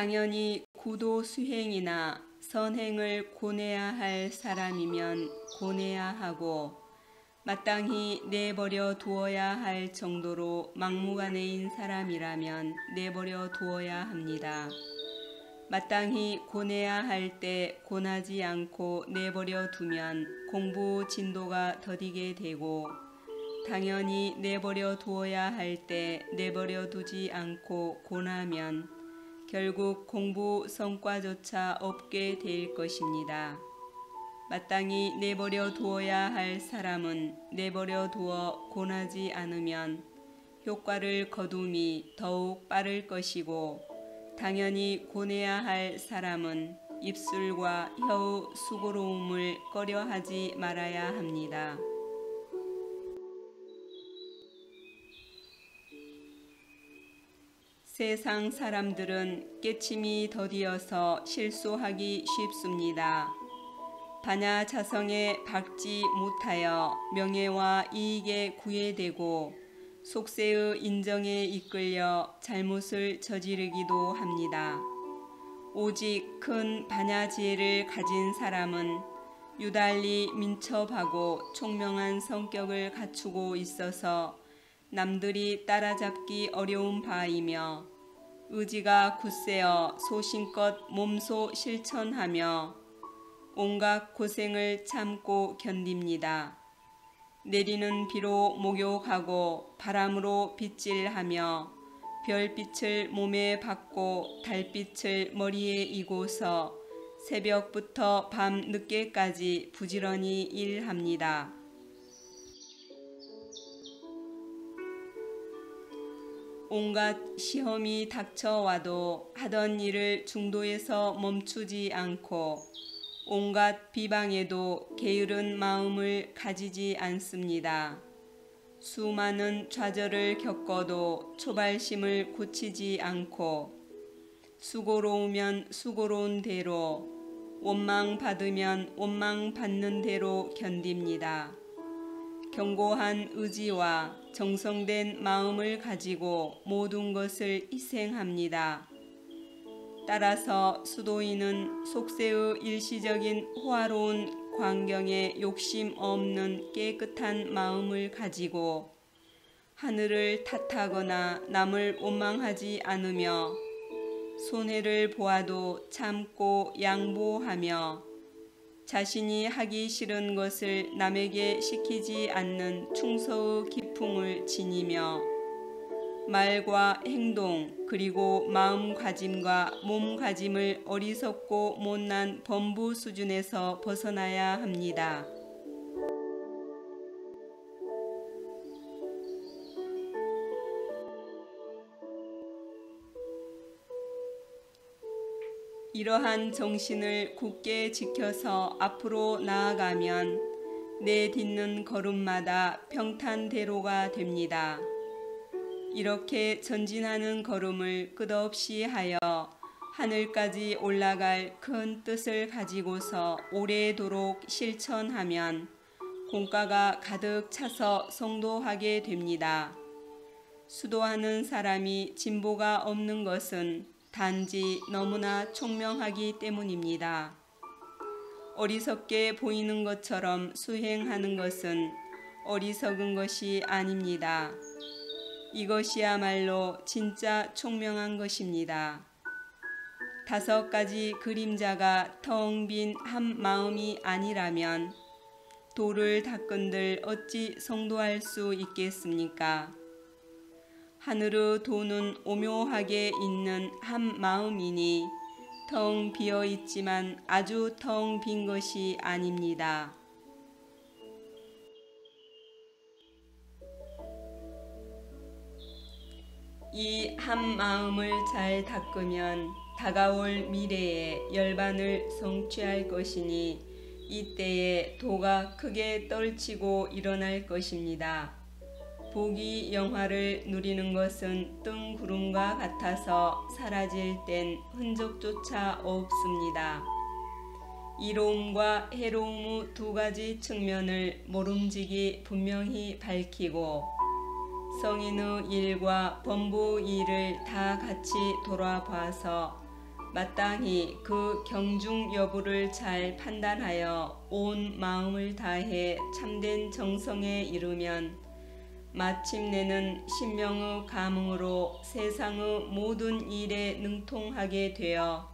당연히 구도 수행이나 선행을 고뇌야 할 사람이면 고뇌야 하고 마땅히 내버려 두어야 할 정도로 막무가내인 사람이라면 내버려 두어야 합니다. 마땅히 고뇌야 할 때 고나지 않고 내버려 두면 공부 진도가 더디게 되고 당연히 내버려 두어야 할 때 내버려 두지 않고 고나면 결국 공부 성과조차 없게 될 것입니다. 마땅히 내버려 두어야 할 사람은 내버려 두어 고나지 않으면 효과를 거둠이 더욱 빠를 것이고 당연히 고뇌야 할 사람은 입술과 혀의 수고로움을 꺼려하지 말아야 합니다. 세상 사람들은 깨침이 더디어서 실수하기 쉽습니다. 반야자성에 박지 못하여 명예와 이익에 구애되고 속세의 인정에 이끌려 잘못을 저지르기도 합니다. 오직 큰 반야지혜를 가진 사람은 유달리 민첩하고 총명한 성격을 갖추고 있어서 남들이 따라잡기 어려운 바이며 의지가 굳세어 소신껏 몸소 실천하며 온갖 고생을 참고 견딥니다. 내리는 비로 목욕하고 바람으로 빗질하며 별빛을 몸에 받고 달빛을 머리에 이고서 새벽부터 밤 늦게까지 부지런히 일합니다. 온갖 시험이 닥쳐와도 하던 일을 중도에서 멈추지 않고 온갖 비방에도 게으른 마음을 가지지 않습니다. 수많은 좌절을 겪어도 초발심을 고치지 않고 수고로우면 수고로운 대로 원망 받으면 원망 받는 대로 견딥니다. 견고한 의지와 정성된 마음을 가지고 모든 것을 희생합니다. 따라서 수도인은 속세의 일시적인 호화로운 광경에 욕심 없는 깨끗한 마음을 가지고 하늘을 탓하거나 남을 원망하지 않으며 손해를 보아도 참고 양보하며 자신이 하기 싫은 것을 남에게 시키지 않는 충서의 기풍을 지니며 말과 행동 그리고 마음가짐과 몸가짐을 어리석고 못난 범부 수준에서 벗어나야 합니다. 이러한 정신을 굳게 지켜서 앞으로 나아가면 내딛는 걸음마다 평탄대로가 됩니다. 이렇게 전진하는 걸음을 끝없이 하여 하늘까지 올라갈 큰 뜻을 가지고서 오래도록 실천하면 공과가 가득 차서 성도하게 됩니다. 수도하는 사람이 진보가 없는 것은 단지 너무나 총명하기 때문입니다. 어리석게 보이는 것처럼 수행하는 것은 어리석은 것이 아닙니다. 이것이야말로 진짜 총명한 것입니다. 5가지 그림자가 텅 빈 한 마음이 아니라면 돌을 닦은들 어찌 성도할 수 있겠습니까? 하늘의 도는 오묘하게 있는 한 마음이니 텅 비어 있지만 아주 텅 빈 것이 아닙니다. 이 한 마음을 잘 닦으면 다가올 미래에 열반을 성취할 것이니 이때에 도가 크게 떨치고 일어날 것입니다. 복이 영화를 누리는 것은 뜬 구름과 같아서 사라질 땐 흔적조차 없습니다. 이로움과 해로움의 2가지 측면을 모름지기 분명히 밝히고 성인의 일과 범부의 일을 다 같이 돌아봐서 마땅히 그 경중 여부를 잘 판단하여 온 마음을 다해 참된 정성에 이르면 마침내는 신명의 감흥으로 세상의 모든 일에 능통하게 되어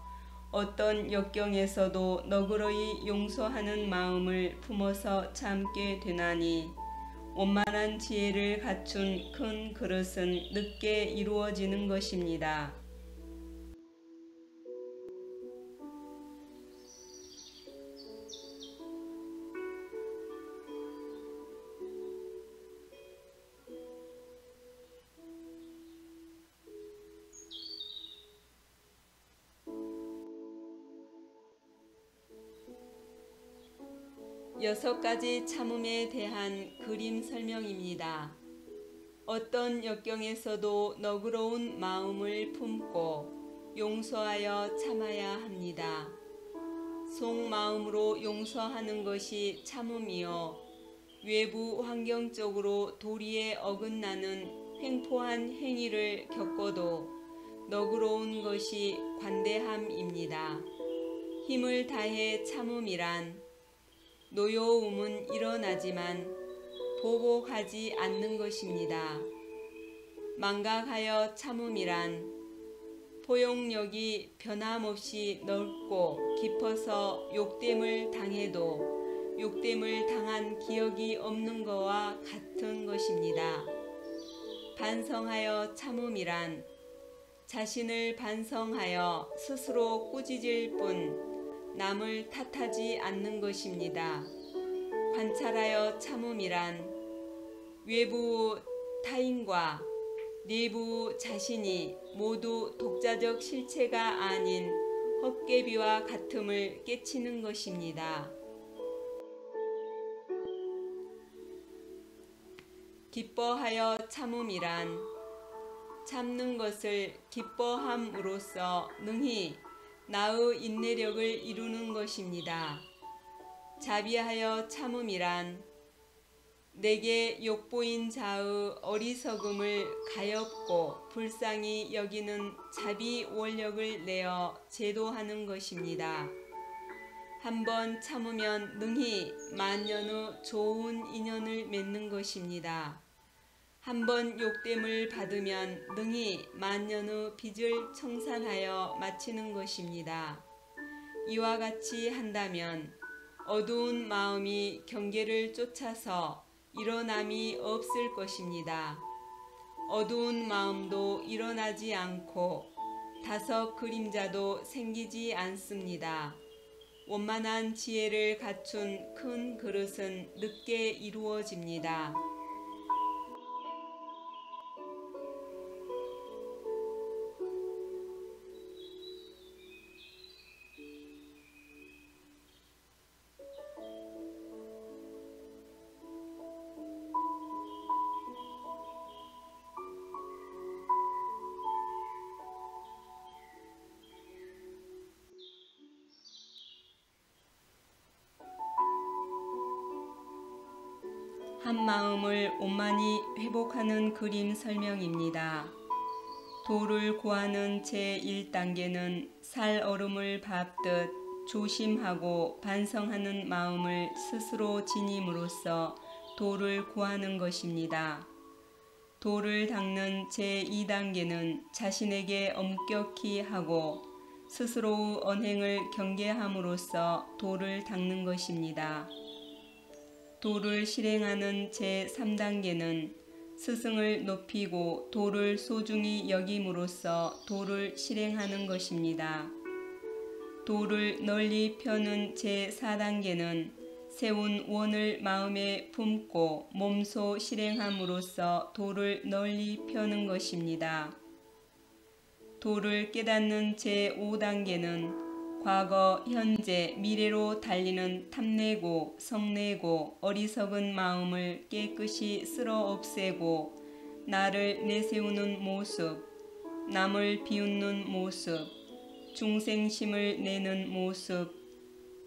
어떤 역경에서도 너그러이 용서하는 마음을 품어서 참게 되나니 원만한 지혜를 갖춘 큰 그릇은 늦게 이루어지는 것입니다. 여섯 가지 참음에 대한 그림 설명입니다. 어떤 역경에서도 너그러운 마음을 품고 용서하여 참아야 합니다. 속마음으로 용서하는 것이 참음이요 외부 환경적으로 도리에 어긋나는 횡포한 행위를 겪어도 너그러운 것이 관대함입니다. 힘을 다해 참음이란 노여움은 일어나지만 보복하지 않는 것입니다. 망각하여 참음이란 포용력이 변함없이 넓고 깊어서 욕됨을 당해도 욕됨을 당한 기억이 없는 것과 같은 것입니다. 반성하여 참음이란 자신을 반성하여 스스로 꾸짖을 뿐 남을 탓하지 않는 것입니다. 관찰하여 참음이란 외부 타인과 내부 자신이 모두 독자적 실체가 아닌 헛개비와 같음을 깨치는 것입니다. 기뻐하여 참음이란 참는 것을 기뻐함으로써 능히 나의 인내력을 이루는 것입니다. 자비하여 참음이란 내게 욕보인 자의 어리석음을 가엾고 불쌍히 여기는 자비 원력을 내어 제도하는 것입니다. 한번 참으면 능히 만년의 좋은 인연을 맺는 것입니다. 한번 욕됨을 받으면 능히 만년의 빚을 청산하여 마치는 것입니다. 이와 같이 한다면 어두운 마음이 경계를 쫓아서 일어남이 없을 것입니다. 어두운 마음도 일어나지 않고 다섯 그림자도 생기지 않습니다. 원만한 지혜를 갖춘 큰 그릇은 늦게 이루어집니다. 한 마음을 원만히 회복하는 그림 설명입니다. 도를 구하는 제1단계는 살 얼음을 밟듯 조심하고 반성하는 마음을 스스로 지님으로써 도를 구하는 것입니다. 도를 닦는 제2단계는 자신에게 엄격히 하고 스스로의 언행을 경계함으로써 도를 닦는 것입니다. 도를 실행하는 제3단계는 스승을 높이고 도를 소중히 여김으로써 도를 실행하는 것입니다. 도를 널리 펴는 제4단계는 세운 원을 마음에 품고 몸소 실행함으로써 도를 널리 펴는 것입니다. 도를 깨닫는 제5단계는 과거, 현재, 미래로 달리는 탐내고 성내고 어리석은 마음을 깨끗이 쓸어 없애고 나를 내세우는 모습, 남을 비웃는 모습, 중생심을 내는 모습,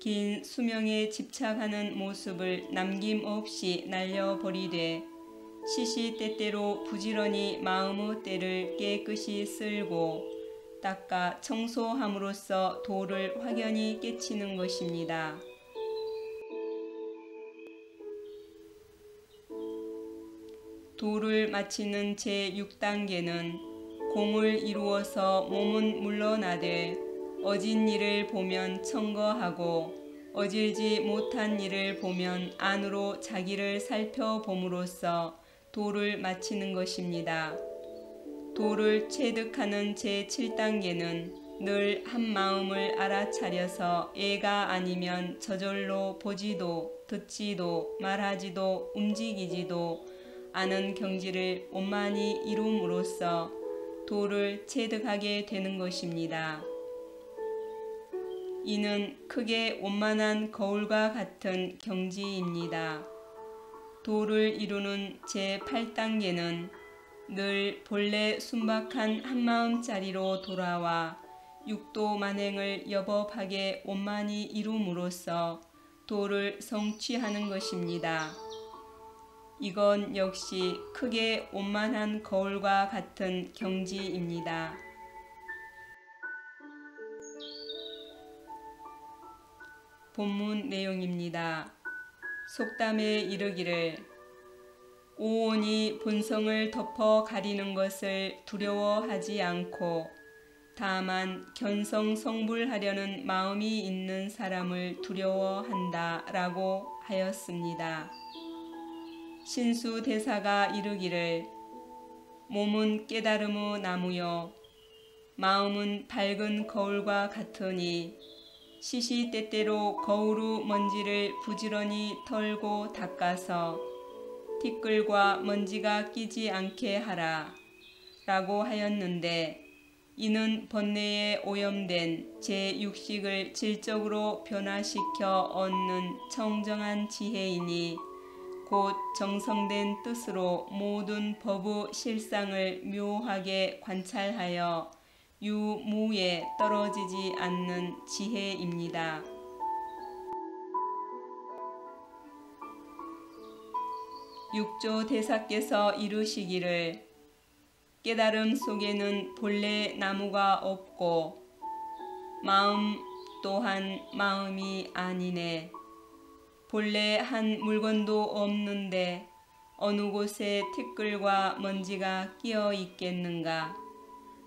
긴 수명에 집착하는 모습을 남김없이 날려버리되 시시때때로 부지런히 마음의 때를 깨끗이 쓸고 닦아 청소함으로써 도를 확연히 깨치는 것입니다. 도를 마치는 제6단계는 공을 이루어서 몸은 물러나되 어진 일을 보면 청거하고 어질지 못한 일을 보면 안으로 자기를 살펴봄으로써 도를 마치는 것입니다. 도를 체득하는 제7단계는 늘 한마음을 알아차려서 애가 아니면 저절로 보지도 듣지도 말하지도 움직이지도 않은 경지를 원만히 이룸으로써 도를 체득하게 되는 것입니다. 이는 크게 원만한 거울과 같은 경지입니다. 도를 이루는 제8단계는 늘 본래 순박한 한마음짜리로 돌아와 육도 만행을 여법하게 원만히 이룸으로써 도를 성취하는 것입니다. 이건 역시 크게 원만한 거울과 같은 경지입니다. 본문 내용입니다. 속담에 이르기를 오온이 본성을 덮어 가리는 것을 두려워하지 않고 다만 견성성불하려는 마음이 있는 사람을 두려워한다 라고 하였습니다. 신수대사가 이르기를 몸은 깨달음의 나무요 마음은 밝은 거울과 같으니 시시때때로 거울의 먼지를 부지런히 털고 닦아서 티끌과 먼지가 끼지 않게 하라 라고 하였는데 이는 번뇌에 오염된 제6식을 질적으로 변화시켜 얻는 청정한 지혜이니 곧 정성된 뜻으로 모든 법의 실상을 묘하게 관찰하여 유무에 떨어지지 않는 지혜입니다. 육조 대사께서 이르시기를 깨달음 속에는 본래 나무가 없고 마음 또한 마음이 아니네. 본래 한 물건도 없는데 어느 곳에 티끌과 먼지가 끼어 있겠는가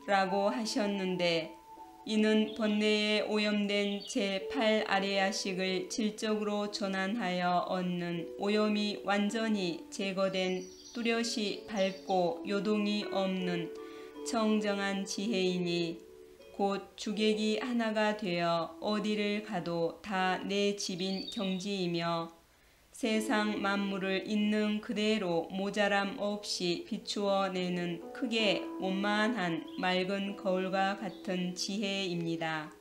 라고 하셨는데 이는 번뇌에 오염된 제8 아레야식을 질적으로 전환하여 얻는 오염이 완전히 제거된 뚜렷이 밝고 요동이 없는 청정한 지혜이니 곧 주객이 하나가 되어 어디를 가도 다 내 집인 경지이며 세상 만물을 있는 그대로 모자람 없이 비추어내는 크게 원만한 맑은 거울과 같은 지혜입니다.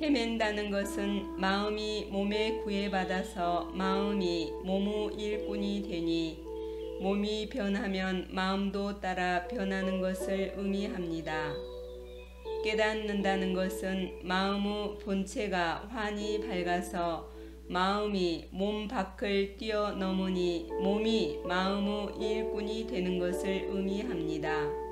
헤맨다는 것은 마음이 몸에 구애받아서 마음이 몸의 일꾼이 되니 몸이 변하면 마음도 따라 변하는 것을 의미합니다. 깨닫는다는 것은 마음의 본체가 환히 밝아서 마음이 몸 밖을 뛰어넘으니 몸이 마음의 일꾼이 되는 것을 의미합니다.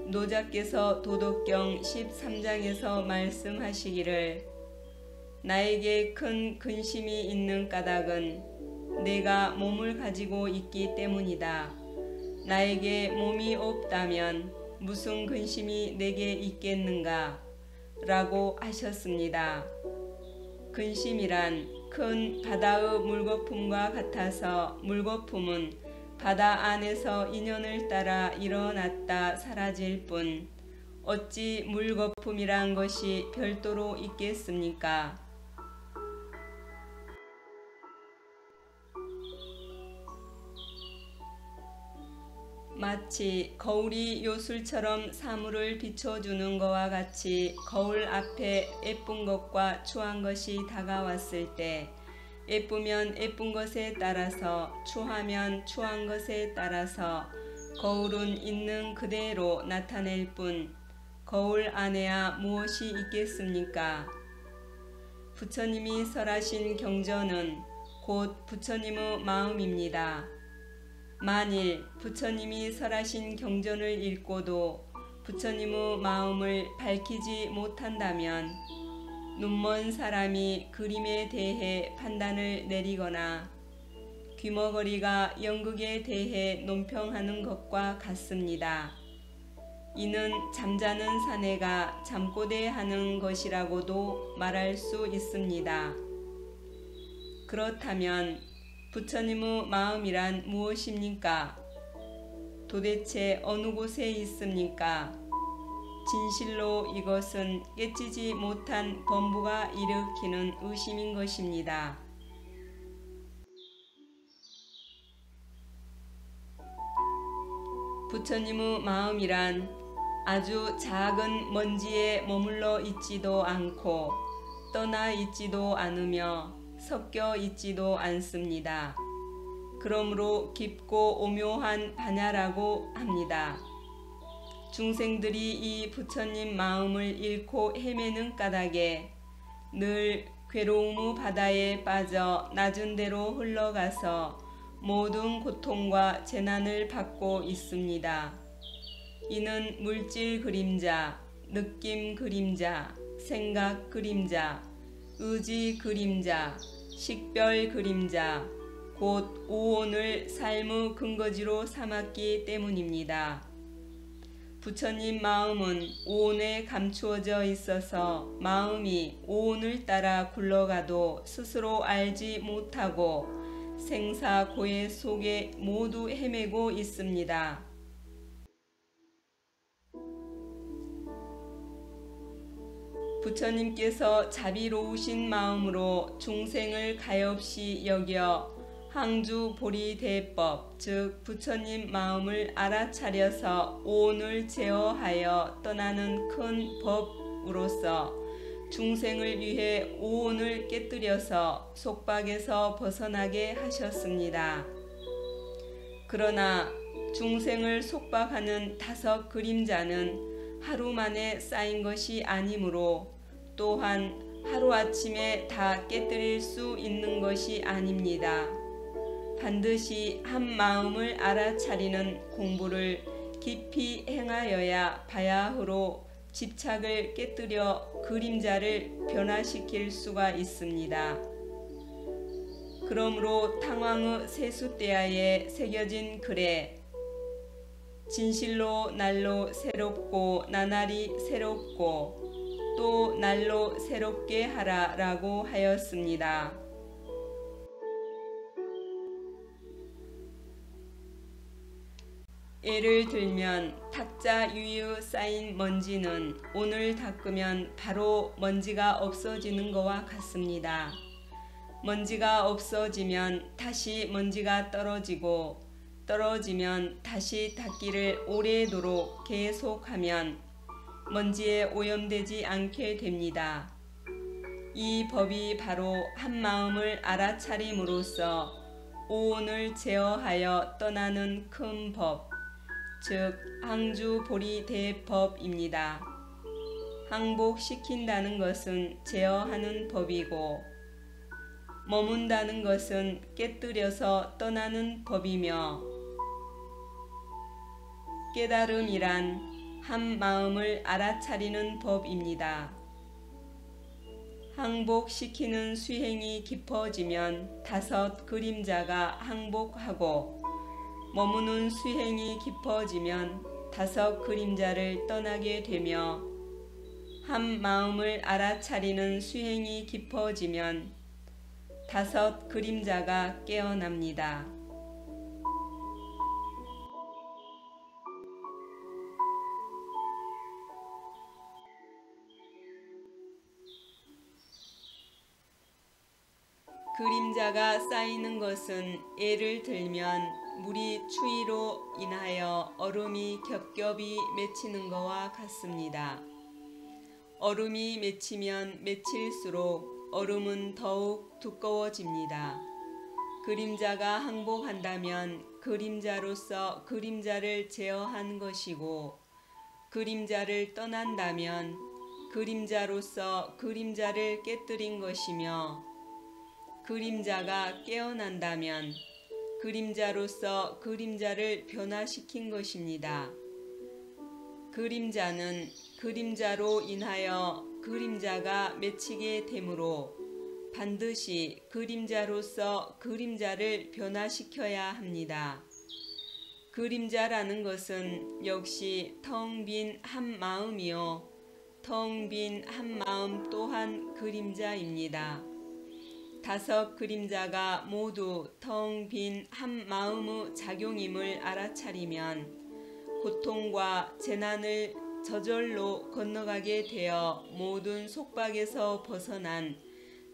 노자께서 도덕경 13장에서 말씀하시기를 나에게 큰 근심이 있는 까닭은 내가 몸을 가지고 있기 때문이다. 나에게 몸이 없다면 무슨 근심이 내게 있겠는가? 라고 하셨습니다. 근심이란 큰 바다의 물거품과 같아서 물거품은 바다 안에서 인연을 따라 일어났다 사라질 뿐 어찌 물거품이란 것이 별도로 있겠습니까? 마치 거울이 요술처럼 사물을 비춰주는 것과 같이 거울 앞에 예쁜 것과 추한 것이 다가왔을 때 예쁘면 예쁜 것에 따라서 추하면 추한 것에 따라서 거울은 있는 그대로 나타낼 뿐 거울 안에야 무엇이 있겠습니까? 부처님이 설하신 경전은 곧 부처님의 마음입니다. 만일 부처님이 설하신 경전을 읽고도 부처님의 마음을 밝히지 못한다면 눈먼 사람이 그림에 대해 판단을 내리거나 귀머거리가 연극에 대해 논평하는 것과 같습니다. 이는 잠자는 사내가 잠꼬대하는 것이라고도 말할 수 있습니다. 그렇다면 부처님의 마음이란 무엇입니까? 도대체 어느 곳에 있습니까? 진실로 이것은 깨지지 못한 범부가 일으키는 의심인 것입니다. 부처님의 마음이란 아주 작은 먼지에 머물러 있지도 않고 떠나 있지도 않으며 섞여 있지도 않습니다. 그러므로 깊고 오묘한 반야라고 합니다. 중생들이 이 부처님 마음을 잃고 헤매는 까닭에 늘 괴로움의 바다에 빠져 낮은 데로 흘러가서 모든 고통과 재난을 받고 있습니다. 이는 물질 그림자, 느낌 그림자, 생각 그림자, 의지 그림자, 식별 그림자, 곧 오온을 삶의 근거지로 삼았기 때문입니다. 부처님 마음은 오온에 감추어져 있어서 마음이 오온을 따라 굴러가도 스스로 알지 못하고 생사고해 속에 모두 헤매고 있습니다. 부처님께서 자비로우신 마음으로 중생을 가엾이 여겨 항주보리대법, 즉 부처님 마음을 알아차려서 오온을 제어하여 떠나는 큰 법으로서 중생을 위해 오온을 깨뜨려서 속박에서 벗어나게 하셨습니다. 그러나 중생을 속박하는 다섯 그림자는 하루 만에 쌓인 것이 아니므로 또한 하루아침에 다 깨뜨릴 수 있는 것이 아닙니다. 반드시 한 마음을 알아차리는 공부를 깊이 행하여야 바야흐로 집착을 깨뜨려 그림자를 변화시킬 수가 있습니다. 그러므로 탕왕의 세숫대야에 새겨진 글에 진실로 날로 새롭고 나날이 새롭고 또 날로 새롭게 하라 라고 하였습니다. 예를 들면 탁자 위에 쌓인 먼지는 오늘 닦으면 바로 먼지가 없어지는 것과 같습니다. 먼지가 없어지면 다시 먼지가 떨어지고 떨어지면 다시 닦기를 오래도록 계속하면 먼지에 오염되지 않게 됩니다. 이 법이 바로 한 마음을 알아차림으로써 오온을 제어하여 떠나는 큰 법, 즉 항주보리대법입니다. 항복시킨다는 것은 제어하는 법이고 머문다는 것은 깨뜨려서 떠나는 법이며 깨달음이란 한 마음을 알아차리는 법입니다. 항복시키는 수행이 깊어지면 다섯 그림자가 항복하고 머무는 수행이 깊어지면 다섯 그림자를 떠나게 되며 한 마음을 알아차리는 수행이 깊어지면 다섯 그림자가 깨어납니다. 그림자가 쌓이는 것은 예를 들면 물이 추위로 인하여 얼음이 겹겹이 맺히는 것과 같습니다. 얼음이 맺히면 맺힐수록 얼음은 더욱 두꺼워집니다. 그림자가 항복한다면 그림자로서 그림자를 제어한 것이고 그림자를 떠난다면 그림자로서 그림자를 깨뜨린 것이며, 그림자가 깨어난다면 그림자로서 그림자를 변화시킨 것입니다. 그림자는 그림자로 인하여 그림자가 맺히게 되므로 반드시 그림자로서 그림자를 변화시켜야 합니다. 그림자라는 것은 역시 텅 빈 한 마음이요, 텅 빈 한 마음 또한 그림자입니다. 다섯 그림자가 모두 텅 빈 한 마음의 작용임을 알아차리면 고통과 재난을 저절로 건너가게 되어 모든 속박에서 벗어난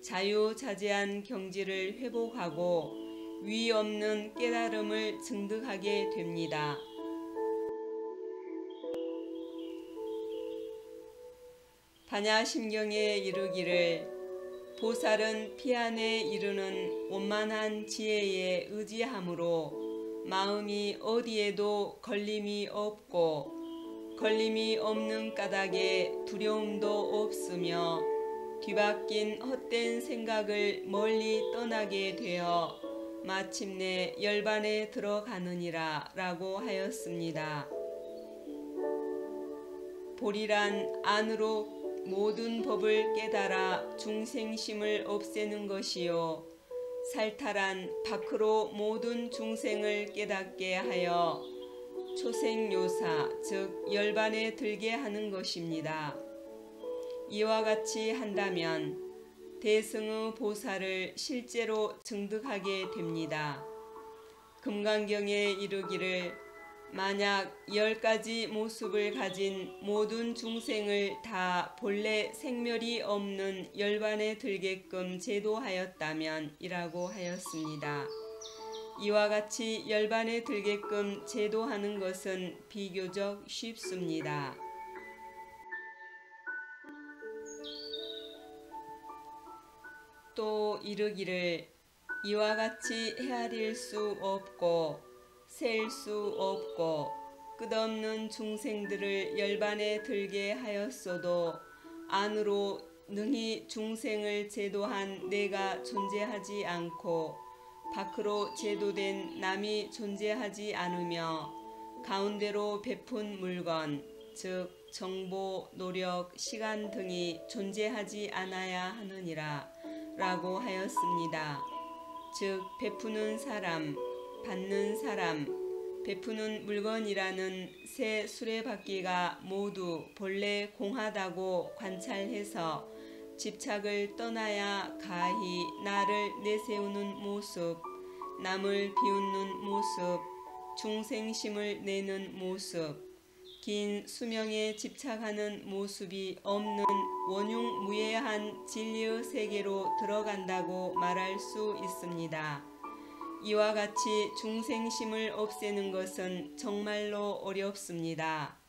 자유자재한 경지를 회복하고 위 없는 깨달음을 증득하게 됩니다. 반야심경에 이르기를 보살은 피안에 이르는 원만한 지혜에 의지함으로 마음이 어디에도 걸림이 없고 걸림이 없는 까닭에 두려움도 없으며 뒤바뀐 헛된 생각을 멀리 떠나게 되어 마침내 열반에 들어가느니라 라고 하였습니다. 보리란 안으로 모든 법을 깨달아 중생심을 없애는 것이요, 살탈한 밖으로 모든 중생을 깨닫게 하여 초생요사 즉 열반에 들게 하는 것입니다. 이와 같이 한다면 대승의 보살을 실제로 증득하게 됩니다. 금강경에 이르기를 만약 10가지 모습을 가진 모든 중생을 다 본래 생멸이 없는 열반에 들게끔 제도하였다면 이라고 하였습니다. 이와 같이 열반에 들게끔 제도하는 것은 비교적 쉽습니다. 또 이르기를 이와 같이 헤아릴 수 없고 셀 수 없고 끝없는 중생들을 열반에 들게 하였어도 안으로 능히 중생을 제도한 내가 존재하지 않고 밖으로 제도된 남이 존재하지 않으며 가운데로 베푼 물건 즉 정보, 노력, 시간 등이 존재하지 않아야 하느니라 라고 하였습니다. 즉 베푸는 사람, 받는 사람, 베푸는 물건이라는 세 수레바퀴가 모두 본래 공하다고 관찰해서 집착을 떠나야 가히 나를 내세우는 모습, 남을 비웃는 모습, 중생심을 내는 모습, 긴 수명에 집착하는 모습이 없는 원흉무예한 진리의 세계로 들어간다고 말할 수 있습니다. 이와 같이 중생심을 없애는 것은 정말로 어렵습니다.